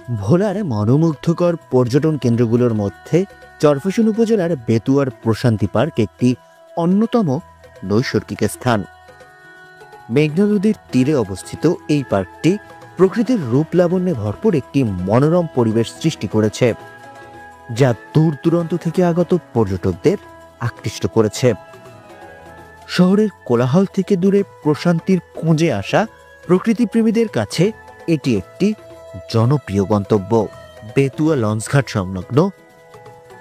ভোলার মনোমুগ্ধকর পর্যটন কেন্দ্রগুলোর মধ্যে চরফ্যাশন উপজেলার বেতুয়ার প্রশান্তি পার্ক একটি অন্যতম নৈসর্গিক স্থান। মেঘনা নদীর তীরে অবস্থিত এই পার্কটি প্রকৃতির রূপ লাবণ্যে ভরপুর একটি মনোরম পরিবেশ সৃষ্টি করেছে, যা দূর দূরান্ত থেকে আগত পর্যটকদের আকৃষ্ট করেছে। শহরের কোলাহল থেকে দূরে প্রশান্তির খোঁজে আসা প্রকৃতিপ্রেমীদের কাছে এটি একটি জনপ্রিয় গন্তব্য। বেতুয়া লঞ্চঘাট সংলগ্ন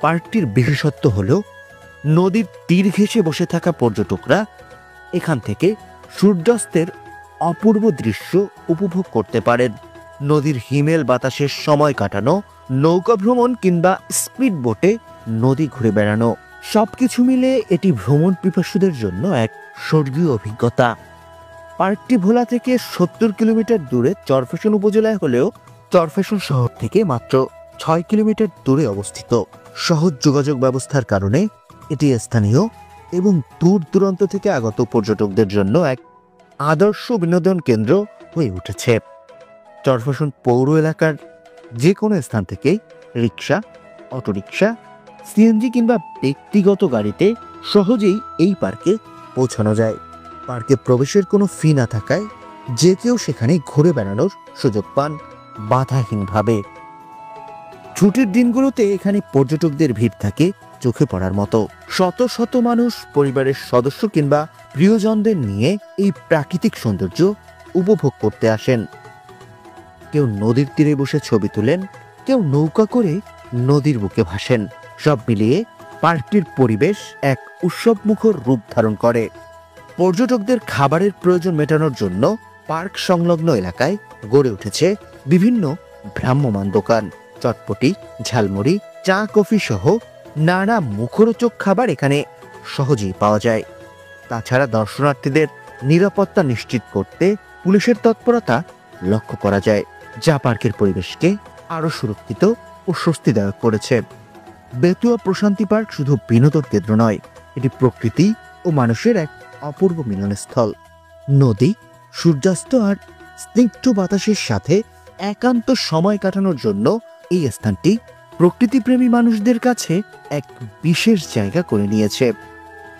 পার্কটির বিশেষত্ব হল নদীর তীর ঘেঁষে বসে থাকা পর্যটকরা এখান থেকে সূর্যাস্তের অপূর্ব দৃশ্য উপভোগ করতে পারেন। নদীর হিমেল বাতাসের সময় কাটানো, নৌকা ভ্রমণ কিংবা স্পিড বোটে নদী ঘুরে বেড়ানো, সবকিছু মিলে এটি ভ্রমণ পিপাসুদের জন্য এক স্বর্গীয় অভিজ্ঞতা। পার্কটি ভোলা থেকে 70 কিলোমিটার দূরে চরফ্যাশন উপজেলায় হলেও চরফ্যাশন শহর থেকে মাত্র 6 কিলোমিটার দূরে অবস্থিত। সহজ যোগাযোগ ব্যবস্থার কারণে এটি স্থানীয় এবং দূর দূরান্ত থেকে আগত পর্যটকদের জন্য এক আদর্শ বিনোদন কেন্দ্র হয়ে উঠেছে। চরফ্যাশন পৌর এলাকার যে কোনো স্থান থেকে রিক্সা, অটোরিক্সা, সিএনজি কিংবা ব্যক্তিগত গাড়িতে সহজেই এই পার্কে পৌঁছানো যায়। পার্কে প্রবেশের কোনো ফি না থাকায় যে কেউ সেখানে ঘুরে বেড়ানোর সুযোগ পান বাধাহীনভাবে। ছুটির দিনগুলোতে এখানে পর্যটকদের ভিড় থাকে চোখে পড়ার মতো। শত শত মানুষ পরিবারের সদস্য কিংবা প্রিয়জনদের নিয়ে এই প্রাকৃতিক সৌন্দর্য উপভোগ করতে আসেন। কেউ নদীর তীরে বসে ছবি তোলেন, কেউ নৌকা করে নদীর বুকে ভাসেন। সব মিলিয়ে পার্কটির পরিবেশ এক উৎসবমুখর রূপ ধারণ করে। পর্যটকদের খাবারের প্রয়োজন মেটানোর জন্য পার্ক সংলগ্ন এলাকায় গড়ে উঠেছে বিভিন্ন ভ্রাম্যমাণ দোকান। চটপটি, ঝালমুড়ি, চা, কফি সহ নানা মুখরোচক খাবার এখানে সহজেই পাওয়া যায়। তাছাড়া দর্শনার্থীদের নিরাপত্তা নিশ্চিত করতে পুলিশের তৎপরতা লক্ষ্য করা যায়, যা পার্কের পরিবেশকে আরও সুরক্ষিত ও স্বস্তিদায়ক করেছে। বেতুয়া প্রশান্তি পার্ক শুধু বিনোদন কেন্দ্র নয়, এটি প্রকৃতি ও মানুষের এক অপূর্ব মিলনস্থল। নদী, সূর্যাস্ত আর স্নিগ্ধ বাতাসের সাথে একান্ত সময় কাটানোর জন্য এই স্থানটি প্রকৃতিপ্রেমী মানুষদের কাছে এক বিশেষ জায়গা করে নিয়েছে।